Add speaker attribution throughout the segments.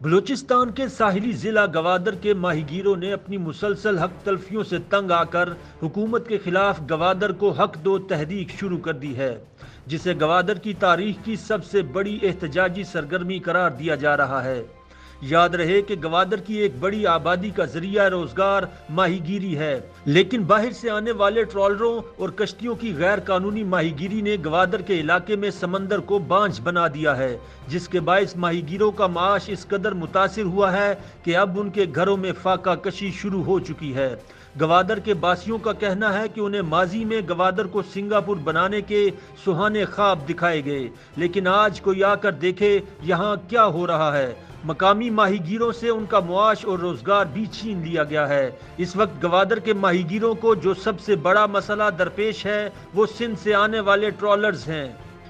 Speaker 1: بلوچستان کے ساحلی ضلع گوادر کے ماہی گیروں نے اپنی مسلسل حق تلفیوں سے تنگ آ کر حکومت کے خلاف گوادر کو حق دو تحریک شروع کر دی ہے، جسے گوادر کی تاریخ کی سب سے بڑی احتجاجی سرگرمی قرار دیا جا رہا ہے۔ یاد رہے کہ گوادر کی ایک بڑی آبادی کا ذریعہ روزگار ماہی گیری ہے، لیکن باہر سے آنے والے ٹرالروں اور کشتیوں کی غیر قانونی ماہی گیری نے گوادر کے علاقے میں سمندر کو بانجھ بنا دیا ہے، جس کے باعث ماہی گیروں کا معاش اس قدر متاثر ہوا ہے کہ اب ان کے گھروں میں فاقہ کشی شروع ہو چکی ہے۔ گوادر کے باسیوں کا کہنا ہے کہ انہیں ماضی میں گوادر کو سنگاپور بنانے کے سہانے خواب دکھائے گئے، لیکن آج کوئی آ کر دیکھے یہاں کیا ہو رہا ہے۔ مقامی ماہی گیروں سے ان کا معاش اور روزگار بھی چھین لیا گیا ہے۔ اس وقت گوادر کے ماہی گیروں کو جو سب سے بڑا مسئلہ درپیش ہے وہ سندھ سے آنے والے ٹرالرز ہیں۔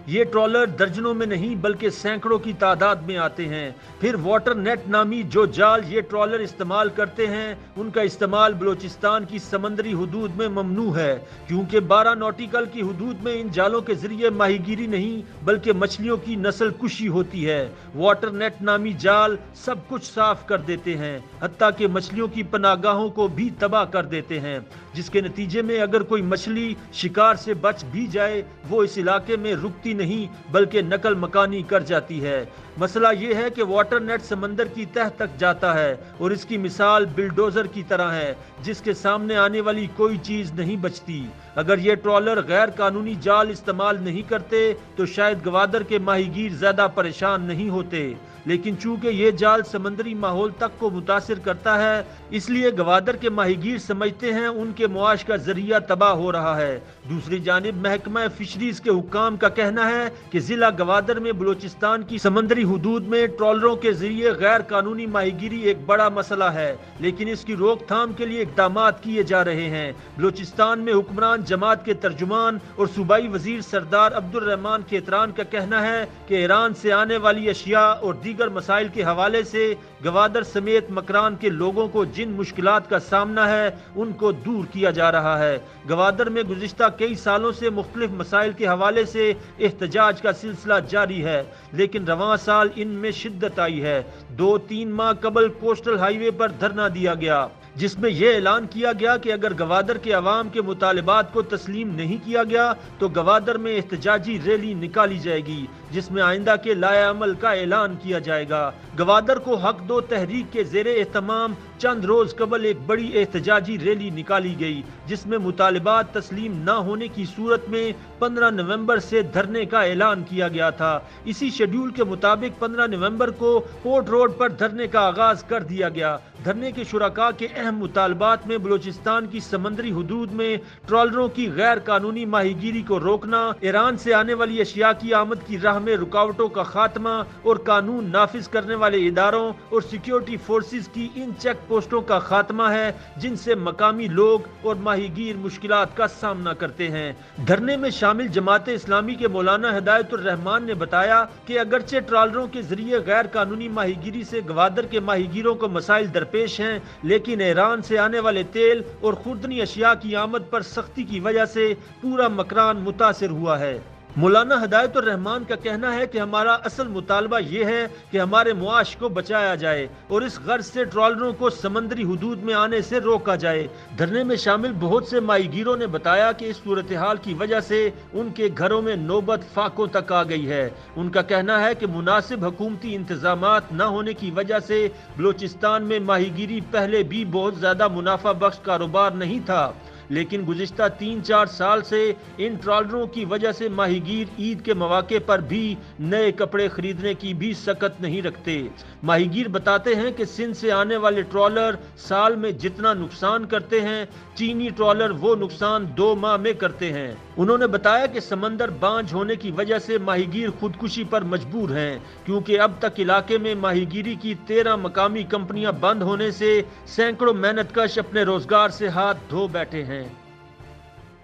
Speaker 1: یہ ٹرالر درجنوں میں نہیں بلکہ سینکڑوں کی تعداد میں آتے ہیں۔ پھر واٹر نیٹ نامی جو جال یہ ٹرالر استعمال کرتے ہیں، ان کا استعمال بلوچستان کی سمندری حدود میں ممنوع ہے، کیونکہ 12 نوٹیکل کی حدود میں ان جالوں کے ذریعے ماہی گیری نہیں بلکہ مچھلیوں کی نسل کشی ہوتی ہے۔ واٹر نیٹ نامی جال سب کچھ صاف کر دیتے ہیں، حتیٰ کہ مچھلیوں کی پناہ گاہوں کو بھی تباہ کر دیتے ہیں، جس کے نتیجے میں اگر کوئی مچھلی شکار سے بچ بھی جائے وہ اس علاقے میں رکتی نہیں بلکہ نقل مکانی کر جاتی ہے۔ مسئلہ یہ ہے کہ واٹر نیٹ سمندر کی تہ تک جاتا ہے اور اس کی مثال بلڈوزر کی طرح ہے، جس کے سامنے آنے والی کوئی چیز نہیں بچتی۔ اگر یہ ٹرالر غیر قانونی جال استعمال نہیں کرتے تو شاید گوادر کے ماہی گیر زیادہ پریشان نہیں ہوتے، لیکن چونکہ یہ جال سمندری ماحول تک کو متاثر کرتا ہے، اس لیے گوادر کے ماہی گیر سمجھتے ہیں ان کے معاش کا ذریعہ تباہ ہو رہا ہے۔ دوسری جانب محکمہ فشریز کے حکام کا کہنا ہے کہ ضلع گوادر میں بلوچستان کی سمندری حدود میں ٹرالروں کے ذریعے غیر قانونی ماہی گیری ایک بڑا مسئلہ ہے، لیکن اس کی روک تھام کے لیے اقدامات کیے جا رہے ہیں۔ بلوچستان میں حکمران جماعت کے ترجمان اور صوبائی وزیر سردار عبدالرحمان کھیتران کا کہنا ہے کہ ایران سے آنے والی اشیاء اور دیگر مسائل کے حوالے سے گوادر سمیت مکران کے لوگوں کو جن مشکلات کا سامنا ہے ان کو دور کیا جا رہا ہے۔ گوادر میں گزشتہ کئی سالوں سے مختلف مسائل کے حوالے سے احتجاج کا سلسلہ جاری ہے، لیکن رواں سال ان میں شدت آئی ہے۔ 2-3 ماہ قبل کوسٹل ہائی وے پر دھرنا دیا گیا، جس میں یہ اعلان کیا گیا کہ اگر گوادر کے عوام کے مطالبات کو تسلیم نہیں کیا گیا تو گوادر میں احتجاجی ریلی نکالی جائے گی، جس میں آئندہ کے لائحہ عمل کا اعلان کیا جائے گا۔ گوادر کو حق دو تحریک کے زیر اہتمام چند روز قبل ایک بڑی احتجاجی ریلی نکالی گئی، جس میں مطالبات تسلیم نہ ہونے کی صورت میں 15 نومبر سے دھرنے کا اعلان کیا گیا تھا۔ اسی شیڈول کے مطابق 15 نومبر کو پورٹ روڈ پر دھرنے کا آغاز کر دیا گیا۔ دھرنے کے شرکاء کے اہم مطالبات میں بلوچستان کی سمندری حدود میں ٹرالروں کی غیر قانونی ماہی گیری کو روکنا، ایران سے آنے والی اشیاء کی آمد کی راہ میں رکاوٹوں کا خاتمہ اور قانون نافذ کرنے والے اداروں اور سیکیورٹی فورسز کی ان چیک پوسٹوں کا خاتمہ ہے جن سے مقامی لوگ اور ماہی گیر مشکلات کا سامنا کرتے ہیں۔ دھرنے میں شامل جماعت اسلامی کے مولانا ہدایت الرحمان نے بتایا کہ اگرچہ ٹرالروں کے ذریعے غیر قانونی ماہی گیری سے گوادر کے ماہی گیروں کو مسائل درپیش ہیں، لیکن ایران سے آنے والے تیل اور خوردنی اشیاء کی آمد پر سختی کی وجہ سے پورا مکران متاثر ہوا ہے۔ مولانا ہدایت الرحمان کا کہنا ہے کہ ہمارا اصل مطالبہ یہ ہے کہ ہمارے معاش کو بچایا جائے اور اس غرض سے ٹرالروں کو سمندری حدود میں آنے سے روکا جائے۔ دھرنے میں شامل بہت سے ماہی گیروں نے بتایا کہ اس صورتحال کی وجہ سے ان کے گھروں میں نوبت فاقوں تک آ گئی ہے۔ ان کا کہنا ہے کہ مناسب حکومتی انتظامات نہ ہونے کی وجہ سے بلوچستان میں ماہی گیری پہلے بھی بہت زیادہ منافع بخش کاروبار نہیں تھا، لیکن گزشتہ 3-4 سال سے ان ٹرالروں کی وجہ سے ماہی گیر عید کے مواقع پر بھی نئے کپڑے خریدنے کی بھی سکت نہیں رکھتے۔ ماہی گیر بتاتے ہیں کہ سندھ سے آنے والے ٹرالر سال میں جتنا نقصان کرتے ہیں، چینی ٹرالر وہ نقصان 2 ماہ میں کرتے ہیں۔ انہوں نے بتایا کہ سمندر بانجھ ہونے کی وجہ سے ماہی گیر خودکشی پر مجبور ہیں، کیونکہ اب تک علاقے میں ماہی گیری کی 13 مقامی کمپنیاں بند ہونے سے سینکڑوں محنت کش اپنے روزگار سے ہاتھ دھو بیٹھے ہیں۔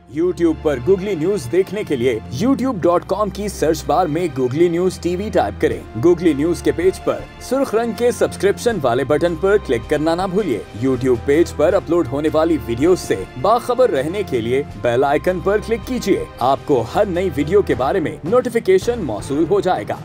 Speaker 2: YouTube پر گوگلی نیوز دیکھنے کے لیے youtube.com کی سرچ بار میں googly news T V type کریں۔ گوگلی نیوز کے پیج پر سرخ رنگ کے سبسکرپشن والے بٹن پر کلک کرنا نہ بھولیے۔ YouTube پیج پر اپلوڈ ہونے والی ویڈیوز سے باخبر رہنے کے لیے بیل آئیکن پر کلک کیجیے۔ آپ کو ہر نئی ویڈیو کے بارے میں نوٹیفیکیشن موصول ہو جائے گا۔